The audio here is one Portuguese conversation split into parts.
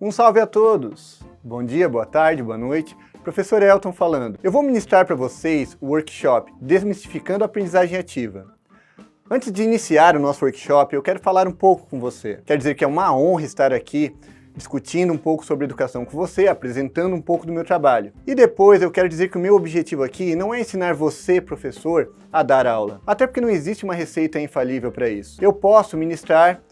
Um salve a todos! Bom dia, boa tarde, boa noite. Professor Elton falando. Eu vou ministrar para vocês o workshop Desmistificando a Aprendizagem Ativa. Antes de iniciar o nosso workshop, eu quero falar um pouco com você. Quero dizer que é uma honra estar aqui discutindo um pouco sobre educação com você, apresentando um pouco do meu trabalho. E depois eu quero dizer que o meu objetivo aqui não é ensinar você, professor, a dar aula. Até porque não existe uma receita infalível para isso. Eu posso ministrar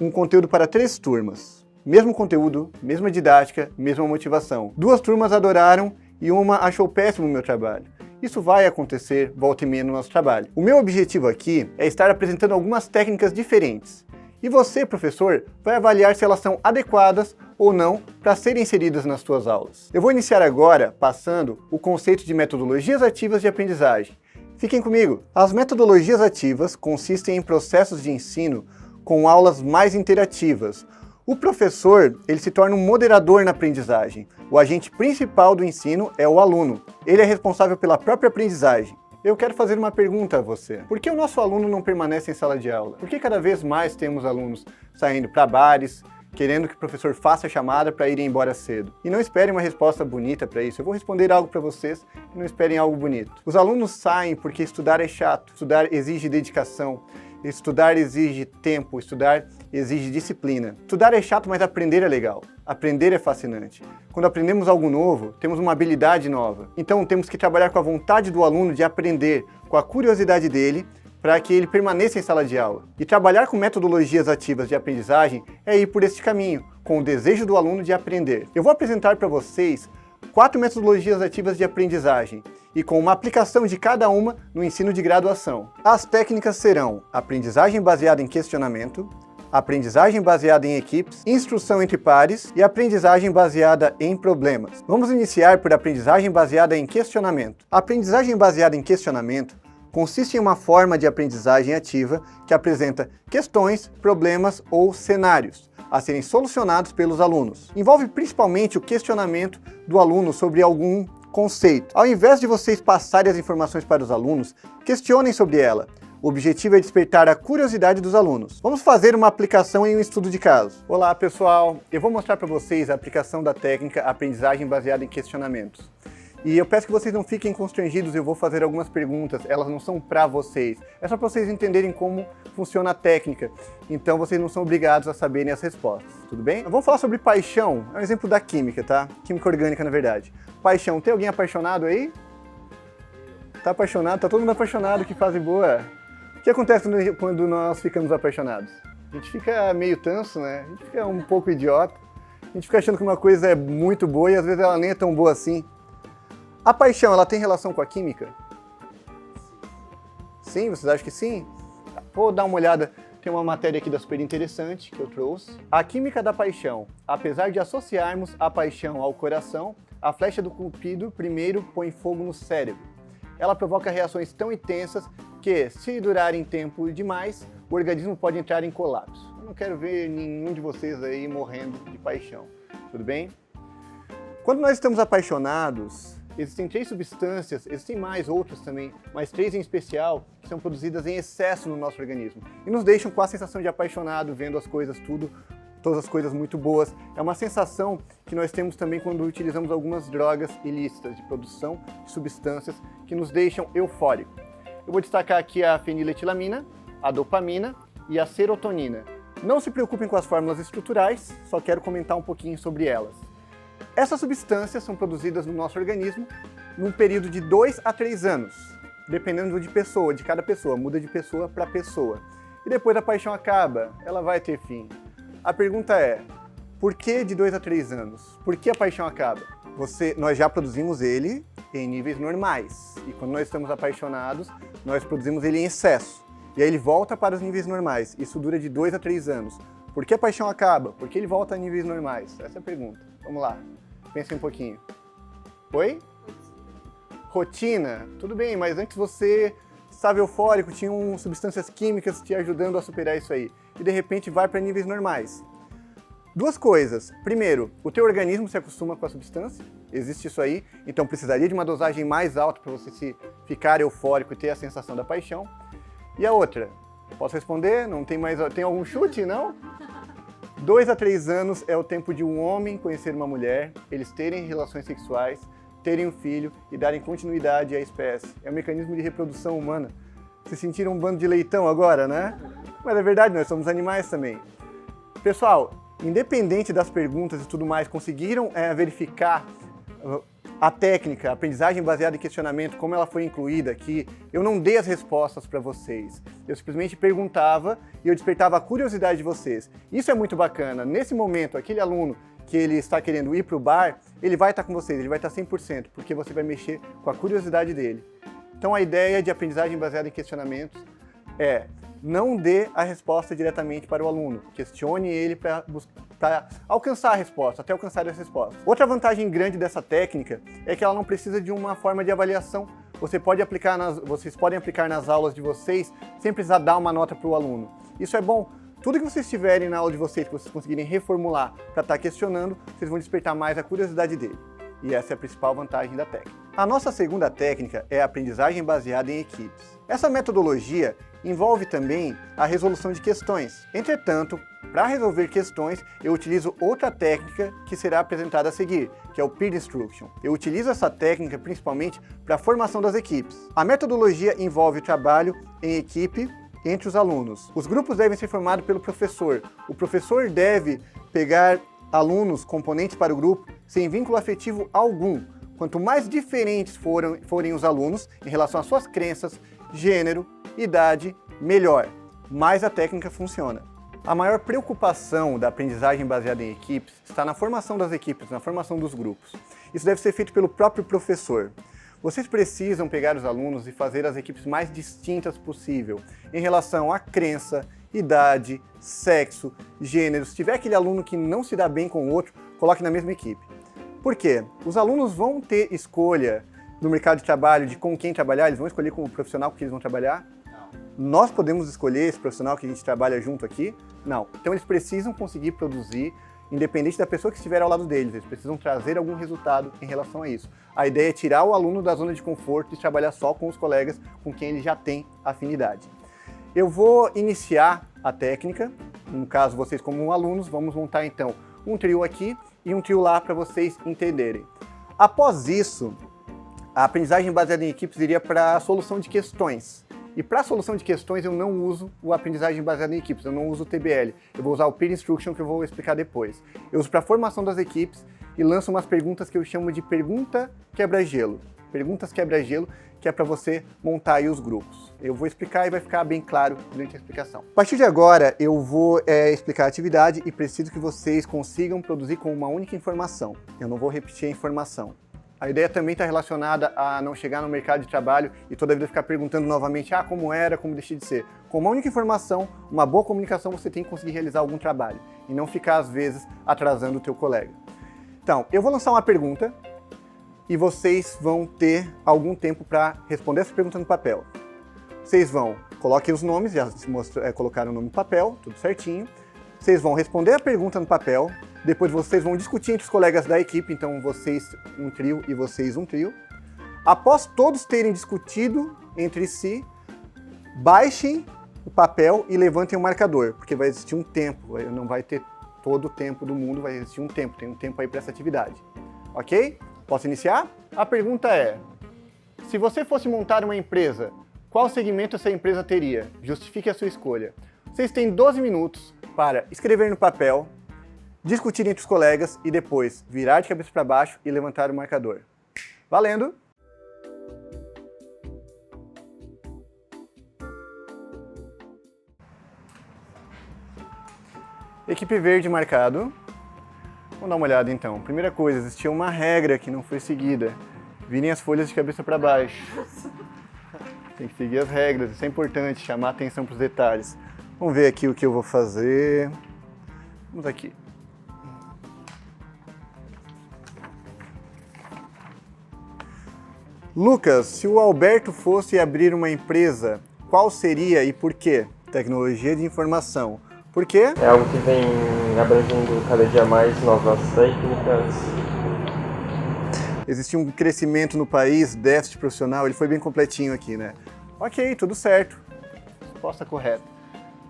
um conteúdo para 3 turmas. Mesmo conteúdo, mesma didática, mesma motivação. 2 turmas adoraram e uma achou péssimo o meu trabalho. Isso vai acontecer volta e meia no nosso trabalho. O meu objetivo aqui é estar apresentando algumas técnicas diferentes. E você, professor, vai avaliar se elas são adequadas ou não para serem inseridas nas suas aulas. Eu vou iniciar agora passando o conceito de metodologias ativas de aprendizagem. Fiquem comigo! As metodologias ativas consistem em processos de ensino com aulas mais interativas. O professor, ele se torna um moderador na aprendizagem. O agente principal do ensino é o aluno. Ele é responsável pela própria aprendizagem. Eu quero fazer uma pergunta a você. Por que o nosso aluno não permanece em sala de aula? Por que cada vez mais temos alunos saindo para bares, querendo que o professor faça a chamada para irem embora cedo? E não esperem uma resposta bonita para isso. Eu vou responder algo para vocês e não esperem algo bonito. Os alunos saem porque estudar é chato, estudar exige dedicação, estudar exige tempo, estudar exige disciplina. Estudar é chato, mas aprender é legal. Aprender é fascinante. Quando aprendemos algo novo, temos uma habilidade nova. Então temos que trabalhar com a vontade do aluno de aprender, com a curiosidade dele, para que ele permaneça em sala de aula. E trabalhar com metodologias ativas de aprendizagem é ir por este caminho, com o desejo do aluno de aprender. Eu vou apresentar para vocês 4 metodologias ativas de aprendizagem e com uma aplicação de cada uma no ensino de graduação. As técnicas serão aprendizagem baseada em questionamento, aprendizagem baseada em equipes, instrução entre pares e aprendizagem baseada em problemas. Vamos iniciar por aprendizagem baseada em questionamento. A aprendizagem baseada em questionamento consiste em uma forma de aprendizagem ativa que apresenta questões, problemas ou cenários a serem solucionados pelos alunos. Envolve principalmente o questionamento do aluno sobre algum conceito. Ao invés de vocês passarem as informações para os alunos, questionem sobre ela. O objetivo é despertar a curiosidade dos alunos. Vamos fazer uma aplicação em um estudo de caso. Olá pessoal, eu vou mostrar para vocês a aplicação da técnica aprendizagem baseada em questionamentos. E eu peço que vocês não fiquem constrangidos, eu vou fazer algumas perguntas, elas não são para vocês. É só para vocês entenderem como funciona a técnica, então vocês não são obrigados a saberem as respostas, tudo bem? Vamos falar sobre paixão, é um exemplo da química, tá? Química orgânica, na verdade. Paixão, tem alguém apaixonado aí? Tá apaixonado? Tá todo mundo apaixonado, que fase boa! O que acontece quando nós ficamos apaixonados? A gente fica meio tanso, né? A gente fica um pouco idiota, a gente fica achando que uma coisa é muito boa e às vezes ela nem é tão boa assim. A paixão, ela tem relação com a química? Sim, vocês acham que sim? Vou dar uma olhada, tem uma matéria aqui da super interessante que eu trouxe. A química da paixão. Apesar de associarmos a paixão ao coração, a flecha do cupido primeiro põe fogo no cérebro. Ela provoca reações tão intensas que, se durarem tempo demais, o organismo pode entrar em colapso. Eu não quero ver nenhum de vocês aí morrendo de paixão, tudo bem? Quando nós estamos apaixonados, existem 3 substâncias, existem mais outras também, mas 3 em especial, que são produzidas em excesso no nosso organismo e nos deixam com a sensação de apaixonado, vendo as coisas todas as coisas muito boas. É uma sensação que nós temos também quando utilizamos algumas drogas ilícitas de produção de substâncias que nos deixam eufóricos. Eu vou destacar aqui a feniletilamina, a dopamina e a serotonina. Não se preocupem com as fórmulas estruturais, só quero comentar um pouquinho sobre elas. Essas substâncias são produzidas no nosso organismo num período de 2 a 3 anos, dependendo de cada pessoa, muda de pessoa para pessoa. E depois a paixão acaba, ela vai ter fim. A pergunta é, por que de 2 a 3 anos? Por que a paixão acaba? Nós já produzimos ele em níveis normais, e quando nós estamos apaixonados, nós produzimos ele em excesso. E aí ele volta para os níveis normais, isso dura de 2 a 3 anos. Por que a paixão acaba? Por que ele volta a níveis normais? Essa é a pergunta. Vamos lá, pensem um pouquinho. Oi? Rotina? Tudo bem, mas antes você estava eufórico, tinham substâncias químicas te ajudando a superar isso aí. E de repente vai para níveis normais. 2 coisas. Primeiro, o teu organismo se acostuma com a substância, existe isso aí, então precisaria de uma dosagem mais alta para você ficar eufórico e ter a sensação da paixão. E a outra, posso responder? Não tem mais, tem algum chute, não? 2 a 3 anos é o tempo de um homem conhecer uma mulher, eles terem relações sexuais, terem um filho e darem continuidade à espécie. É um mecanismo de reprodução humana. Se sentiram um bando de leitão agora, né? Mas é verdade, nós somos animais também. Pessoal, independente das perguntas e tudo mais, conseguiram verificar a técnica, a aprendizagem baseada em questionamento, como ela foi incluída aqui? Eu não dei as respostas para vocês. Eu simplesmente perguntava e eu despertava a curiosidade de vocês. Isso é muito bacana. Nesse momento, aquele aluno que ele está querendo ir para o bar, ele vai estar com vocês, ele vai estar 100%, porque você vai mexer com a curiosidade dele. Então a ideia de aprendizagem baseada em questionamentos é: não dê a resposta diretamente para o aluno, questione ele para alcançar a resposta, até alcançar essa resposta. Outra vantagem grande dessa técnica é que ela não precisa de uma forma de avaliação. Vocês podem aplicar nas aulas de vocês sem precisar dar uma nota para o aluno. Isso é bom. Tudo que vocês tiverem na aula de vocês, que vocês conseguirem reformular para estar questionando, vocês vão despertar mais a curiosidade dele. E essa é a principal vantagem da técnica. A nossa segunda técnica é a aprendizagem baseada em equipes. Essa metodologia envolve também a resolução de questões. Entretanto, para resolver questões, eu utilizo outra técnica que será apresentada a seguir, que é o Peer Instruction. Eu utilizo essa técnica principalmente para a formação das equipes. A metodologia envolve o trabalho em equipe entre os alunos. Os grupos devem ser formados pelo professor. O professor deve pegar alunos, componentes para o grupo, sem vínculo afetivo algum. Quanto mais diferentes forem os alunos em relação às suas crenças, gênero, idade, melhor. Mais a técnica funciona. A maior preocupação da aprendizagem baseada em equipes está na formação das equipes, na formação dos grupos. Isso deve ser feito pelo próprio professor. Vocês precisam pegar os alunos e fazer as equipes mais distintas possível em relação à crença, idade, sexo, gênero. Se tiver aquele aluno que não se dá bem com o outro, coloque na mesma equipe. Por quê? Os alunos vão ter escolha no mercado de trabalho de com quem trabalhar, eles vão escolher com o profissional com que eles vão trabalhar? Não. Nós podemos escolher esse profissional que a gente trabalha junto aqui? Não. Então eles precisam conseguir produzir, independente da pessoa que estiver ao lado deles, eles precisam trazer algum resultado em relação a isso. A ideia é tirar o aluno da zona de conforto e trabalhar só com os colegas com quem ele já tem afinidade. Eu vou iniciar a técnica, no caso vocês como alunos, vamos montar então um trio aqui e um trio lá para vocês entenderem. Após isso, a aprendizagem baseada em equipes iria para a solução de questões. E para a solução de questões eu não uso o aprendizagem baseada em equipes, eu não uso o TBL. Eu vou usar o Peer Instruction que eu vou explicar depois. Eu uso para a formação das equipes e lanço umas perguntas que eu chamo de pergunta quebra-gelo. Perguntas quebra-gelo, que é para você montar aí os grupos. Eu vou explicar e vai ficar bem claro durante a explicação. A partir de agora eu vou explicar a atividade e preciso que vocês consigam produzir com uma única informação. Eu não vou repetir a informação. A ideia também está relacionada a não chegar no mercado de trabalho e toda vida ficar perguntando novamente como era, como deixei de ser. Com uma única informação, uma boa comunicação, você tem que conseguir realizar algum trabalho e não ficar, às vezes, atrasando o teu colega. Então, eu vou lançar uma pergunta e vocês vão ter algum tempo para responder essa pergunta no papel. Vocês vão, coloquem os nomes, já colocaram o nome no papel, tudo certinho. Vocês vão responder a pergunta no papel. Depois vocês vão discutir entre os colegas da equipe, então vocês um trio e vocês um trio. Após todos terem discutido entre si, baixem o papel e levantem o marcador, porque vai existir um tempo, não vai ter todo o tempo do mundo, vai existir um tempo, tem um tempo aí para essa atividade. Ok? Posso iniciar? A pergunta é: se você fosse montar uma empresa, qual segmento essa empresa teria? Justifique a sua escolha. Vocês têm 12 minutos para escrever no papel, discutir entre os colegas e depois virar de cabeça para baixo e levantar o marcador. Valendo! Equipe verde marcado. Vamos dar uma olhada então. Primeira coisa, existia uma regra que não foi seguida. Virem as folhas de cabeça para baixo. Tem que seguir as regras, isso é importante, chamar atenção para os detalhes. Vamos ver aqui o que eu vou fazer. Vamos aqui. Lucas, se o Alberto fosse abrir uma empresa, qual seria e por quê? Tecnologia de informação. Por quê? É algo que vem abrangendo cada dia mais novas técnicas. Existe um crescimento no país, déficit profissional, ele foi bem completinho aqui, né? Ok, tudo certo. Resposta correta.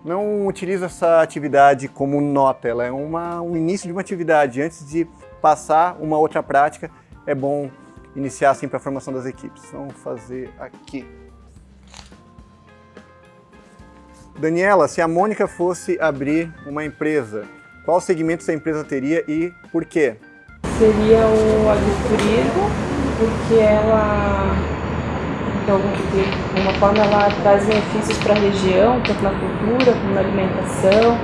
Não utilizo essa atividade como nota, ela é um início de uma atividade. Antes de passar uma outra prática, é bom iniciar assim para a formação das equipes. Vamos fazer aqui. Daniela, se a Mônica fosse abrir uma empresa, qual segmento essa empresa teria e por quê? Seria o agriturismo, porque ela, de alguma forma, ela traz benefícios para a região, tanto na cultura como na alimentação,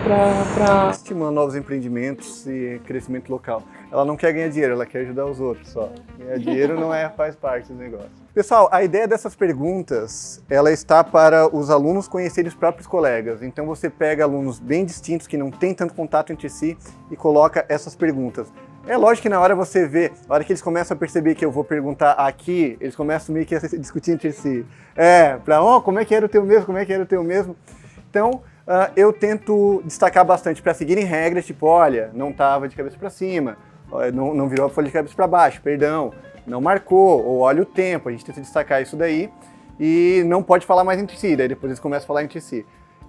para estimulando novos empreendimentos e crescimento local. Ela não quer ganhar dinheiro, ela quer ajudar os outros só. Ganhar dinheiro não faz parte do negócio. Pessoal, a ideia dessas perguntas, ela está para os alunos conhecerem os próprios colegas. Então você pega alunos bem distintos, que não têm tanto contato entre si, e coloca essas perguntas. É lógico que na hora você vê, na hora que eles começam a perceber que eu vou perguntar aqui, eles começam meio que a discutir entre si. Como é que era o teu mesmo, como é que era o teu mesmo. Então, eu tento destacar bastante para seguirem regras, tipo, olha, não estava de cabeça para cima, não virou a folha de cabeça para baixo, perdão, não marcou, ou olha o tempo, a gente tenta destacar isso daí e não pode falar mais entre si, daí depois eles começam a falar entre si.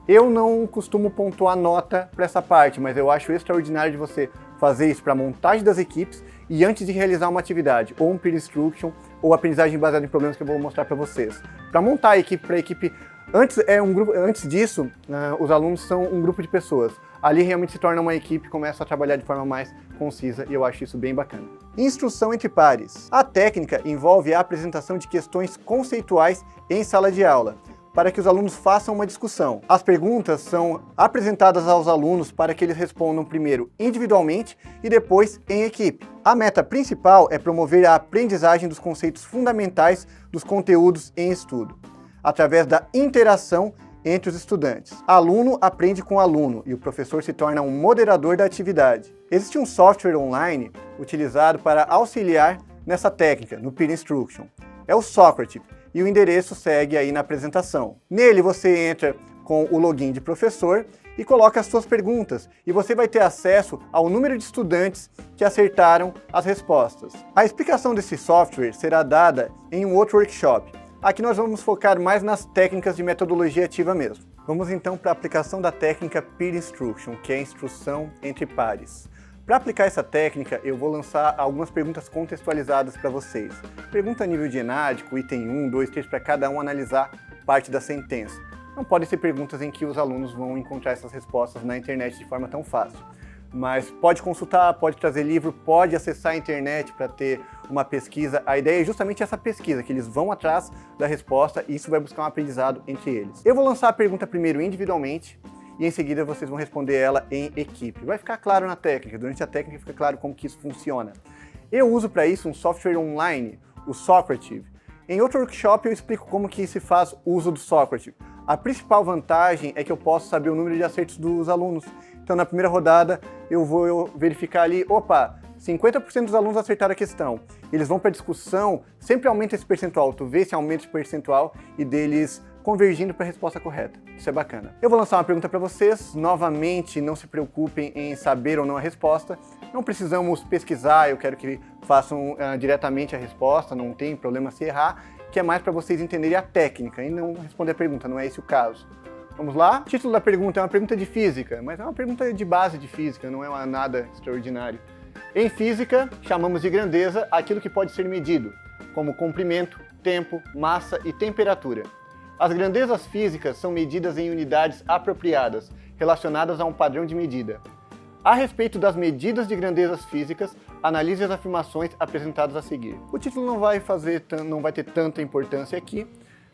Eu não costumo pontuar nota para essa parte, mas eu acho extraordinário de você fazer isso para a montagem das equipes e antes de realizar uma atividade, ou um peer instruction, ou aprendizagem baseada em problemas que eu vou mostrar para vocês. Para montar a equipe, antes disso, os alunos são um grupo de pessoas. Ali realmente se torna uma equipe, começa a trabalhar de forma mais concisa e eu acho isso bem bacana. Instrução entre pares. A técnica envolve a apresentação de questões conceituais em sala de aula, para que os alunos façam uma discussão. As perguntas são apresentadas aos alunos para que eles respondam primeiro individualmente e depois em equipe. A meta principal é promover a aprendizagem dos conceitos fundamentais dos conteúdos em estudo, através da interação entre os estudantes. Aluno aprende com aluno e o professor se torna um moderador da atividade. Existe um software online utilizado para auxiliar nessa técnica, no Peer Instruction. É o Socrative e o endereço segue aí na apresentação. Nele você entra com o login de professor e coloca as suas perguntas e você vai ter acesso ao número de estudantes que acertaram as respostas. A explicação desse software será dada em um outro workshop. Aqui nós vamos focar mais nas técnicas de metodologia ativa mesmo. Vamos então para a aplicação da técnica Peer Instruction, que é a instrução entre pares. Para aplicar essa técnica, eu vou lançar algumas perguntas contextualizadas para vocês. Pergunta a nível de enádico, item 1, 2, 3, para cada um analisar parte da sentença. Não podem ser perguntas em que os alunos vão encontrar essas respostas na internet de forma tão fácil. Mas pode consultar, pode trazer livro, pode acessar a internet para ter uma pesquisa. A ideia é justamente essa pesquisa, que eles vão atrás da resposta e isso vai buscar um aprendizado entre eles. Eu vou lançar a pergunta primeiro individualmente e em seguida vocês vão responder ela em equipe. Vai ficar claro na técnica, durante a técnica fica claro como que isso funciona. Eu uso para isso um software online, o Socrative. Em outro workshop eu explico como que se faz uso do Socrative. A principal vantagem é que eu posso saber o número de acertos dos alunos. Então, na primeira rodada, eu vou verificar ali, 50% dos alunos acertaram a questão. Eles vão para a discussão, sempre aumenta esse percentual. Tu vê se aumenta esse percentual e deles convergindo para a resposta correta. Isso é bacana. Eu vou lançar uma pergunta para vocês. Novamente, não se preocupem em saber ou não a resposta. Não precisamos pesquisar, eu quero que façam diretamente a resposta, não tem problema se errar, que é mais para vocês entenderem a técnica e não responder a pergunta, não é esse o caso. Vamos lá? O título da pergunta é uma pergunta de física, mas é uma pergunta de base de física, não é nada extraordinário. Em física, chamamos de grandeza aquilo que pode ser medido, como comprimento, tempo, massa e temperatura. As grandezas físicas são medidas em unidades apropriadas, relacionadas a um padrão de medida. A respeito das medidas de grandezas físicas, analise as afirmações apresentadas a seguir. O título não vai ter tanta importância aqui.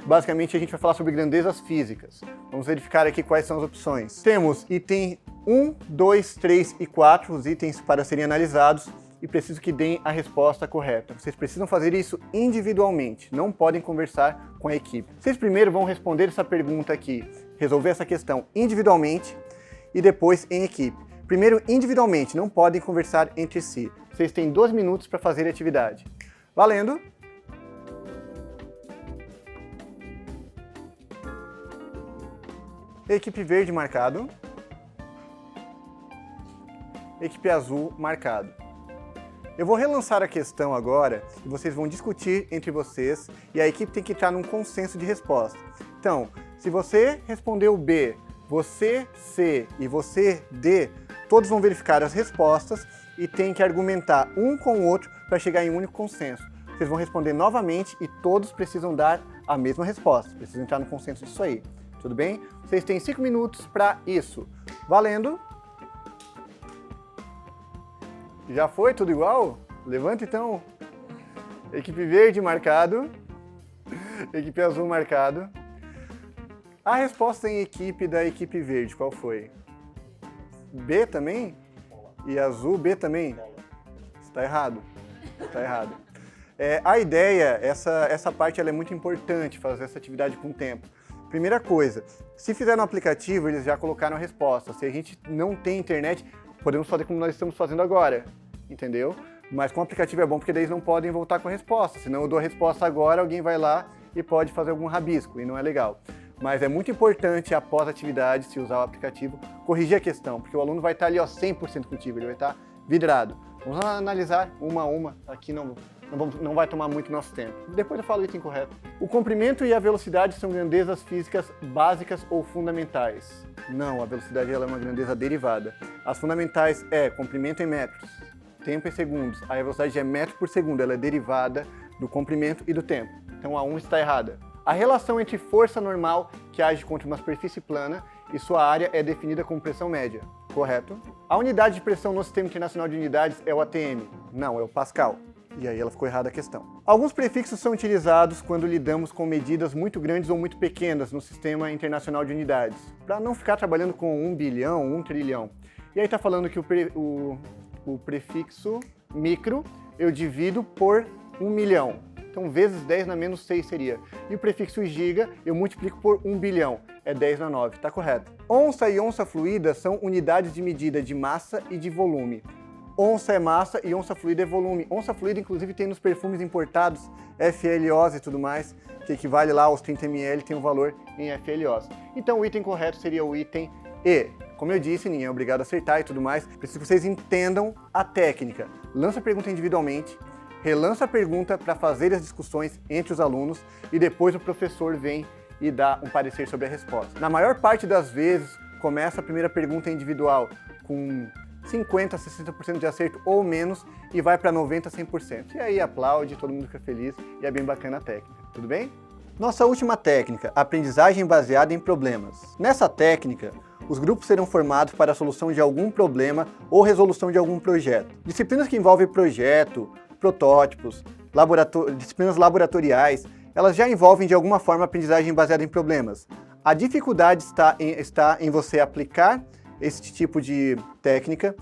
Basicamente, a gente vai falar sobre grandezas físicas. Vamos verificar aqui quais são as opções. Temos item 1, 2, 3 e 4, os itens para serem analisados, e preciso que deem a resposta correta. Vocês precisam fazer isso individualmente, não podem conversar com a equipe. Vocês primeiro vão responder essa pergunta aqui, resolver essa questão individualmente e depois em equipe. Primeiro individualmente, não podem conversar entre si. Vocês têm 2 minutos para fazer a atividade. Valendo! Equipe verde marcado. Equipe azul marcado. Eu vou relançar a questão agora e vocês vão discutir entre vocês e a equipe tem que entrar num consenso de resposta. Então, se você respondeu B, você C e você D, todos vão verificar as respostas e tem que argumentar um com o outro para chegar em um único consenso. Vocês vão responder novamente e todos precisam dar a mesma resposta. Precisam entrar no consenso disso aí. Tudo bem? Vocês têm 5 minutos para isso. Valendo! Já foi? Tudo igual? Levanta então. Equipe verde marcado. Equipe azul marcado. A resposta em equipe da equipe verde, qual foi? B também? E azul, B também? Está errado. Está errado. A ideia, essa parte ela é muito importante, fazer essa atividade com o tempo. Primeira coisa, se fizer no aplicativo, eles já colocaram a resposta. Se a gente não tem internet, podemos fazer como nós estamos fazendo agora, entendeu? Mas com o aplicativo é bom porque daí eles não podem voltar com a resposta. Senão eu dou a resposta agora, alguém vai lá e pode fazer algum rabisco, e não é legal. Mas é muito importante, após a atividade, se usar o aplicativo, corrigir a questão, porque o aluno vai estar ali 100% contigo, ele vai estar vidrado. Vamos analisar uma a uma, aqui não vai tomar muito nosso tempo. Depois eu falo o item correto. O comprimento e a velocidade são grandezas físicas básicas ou fundamentais? Não, a velocidade ela é uma grandeza derivada. As fundamentais é comprimento em metros, tempo em segundos. Aí a velocidade é metro por segundo, ela é derivada do comprimento e do tempo. Então a 1 está errada. A relação entre força normal que age contra uma superfície plana e sua área é definida como pressão média. Correto? A unidade de pressão no Sistema Internacional de Unidades é o ATM. Não, é o Pascal. E aí ela ficou errada a questão. Alguns prefixos são utilizados quando lidamos com medidas muito grandes ou muito pequenas no Sistema Internacional de Unidades, para não ficar trabalhando com 1 bilhão, 1 trilhão. E aí está falando que o prefixo micro eu divido por 1 milhão. Então, vezes 10 na menos 6 seria. E o prefixo giga eu multiplico por 1 bilhão. É 10 na 9, tá correto. Onça e onça fluida são unidades de medida de massa e de volume. Onça é massa e onça fluida é volume. Onça fluida, inclusive, tem nos perfumes importados, FLOs e tudo mais, que equivale lá aos 30 ml, tem um valor em FLOs. Então, o item correto seria o item E. Como eu disse, ninguém é obrigado a acertar e tudo mais. Preciso que vocês entendam a técnica. Lança a pergunta individualmente, relança a pergunta para fazer as discussões entre os alunos e depois o professor vem e dá um parecer sobre a resposta. Na maior parte das vezes, começa a primeira pergunta individual com 50%, 60% de acerto ou menos e vai para 90%, 100%. E aí aplaude, todo mundo fica feliz e é bem bacana a técnica. Tudo bem? Nossa última técnica, aprendizagem baseada em problemas. Nessa técnica, os grupos serão formados para a solução de algum problema ou resolução de algum projeto. Disciplinas que envolvem projeto, protótipos, disciplinas laboratoriais, elas já envolvem de alguma forma aprendizagem baseada em problemas. A dificuldade está em você aplicar esse tipo de técnica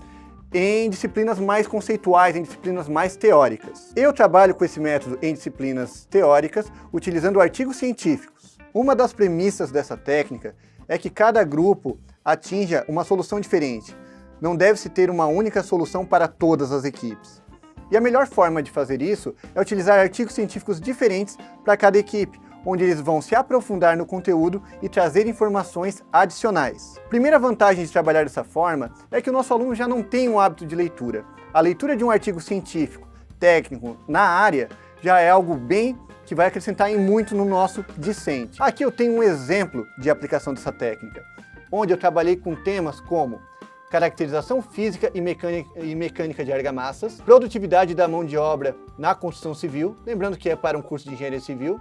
em disciplinas mais conceituais, em disciplinas mais teóricas. Eu trabalho com esse método em disciplinas teóricas, utilizando artigos científicos. Uma das premissas dessa técnica é que cada grupo atinja uma solução diferente. Não deve-se ter uma única solução para todas as equipes. E a melhor forma de fazer isso é utilizar artigos científicos diferentes para cada equipe, onde eles vão se aprofundar no conteúdo e trazer informações adicionais. Primeira vantagem de trabalhar dessa forma é que o nosso aluno já não tem um hábito de leitura. A leitura de um artigo científico, técnico, na área, já é algo bem que vai acrescentar em muito no nosso discente. Aqui eu tenho um exemplo de aplicação dessa técnica, onde eu trabalhei com temas como caracterização física e mecânica de argamassas, produtividade da mão de obra na construção civil, lembrando que é para um curso de engenharia civil,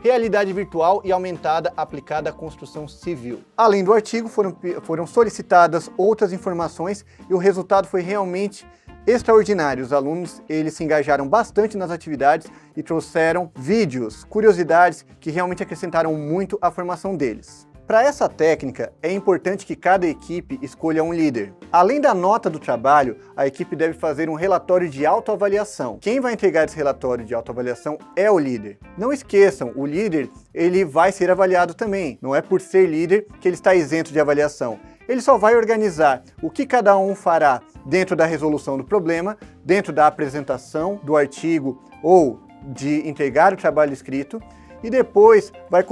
realidade virtual e aumentada aplicada à construção civil. Além do artigo, foram solicitadas outras informações e o resultado foi realmente extraordinário. Os alunos eles se engajaram bastante nas atividades e trouxeram vídeos, curiosidades que realmente acrescentaram muito à formação deles. Para essa técnica, é importante que cada equipe escolha um líder. Além da nota do trabalho, a equipe deve fazer um relatório de autoavaliação. Quem vai entregar esse relatório de autoavaliação é o líder. Não esqueçam, o líder ele vai ser avaliado também. Não é por ser líder que ele está isento de avaliação. Ele só vai organizar o que cada um fará dentro da resolução do problema, dentro da apresentação do artigo ou de entregar o trabalho escrito, e depois vai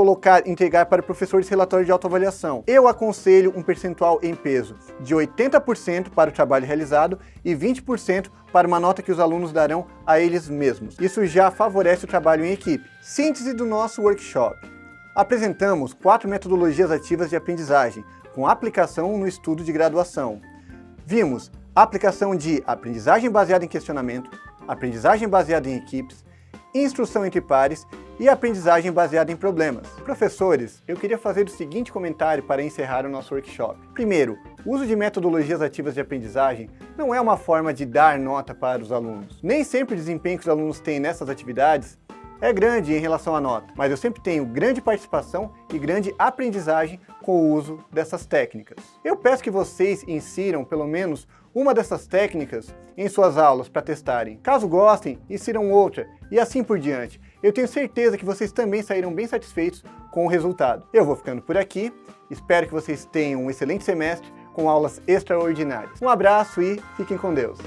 entregar para o professor esse relatório de autoavaliação. Eu aconselho um percentual em peso de 80% para o trabalho realizado e 20% para uma nota que os alunos darão a eles mesmos. Isso já favorece o trabalho em equipe. Síntese do nosso workshop. Apresentamos 4 metodologias ativas de aprendizagem, com aplicação no estudo de graduação. Vimos a aplicação de aprendizagem baseada em questionamento, aprendizagem baseada em equipes, instrução entre pares e aprendizagem baseada em problemas. Professores, eu queria fazer o seguinte comentário para encerrar o nosso workshop. Primeiro, o uso de metodologias ativas de aprendizagem não é uma forma de dar nota para os alunos. Nem sempre o desempenho que os alunos têm nessas atividades é grande em relação à nota, mas eu sempre tenho grande participação e grande aprendizagem com o uso dessas técnicas. Eu peço que vocês insiram pelo menos uma dessas técnicas em suas aulas para testarem. Caso gostem, insiram outra e assim por diante. Eu tenho certeza que vocês também saíram bem satisfeitos com o resultado. Eu vou ficando por aqui, espero que vocês tenham um excelente semestre com aulas extraordinárias. Um abraço e fiquem com Deus!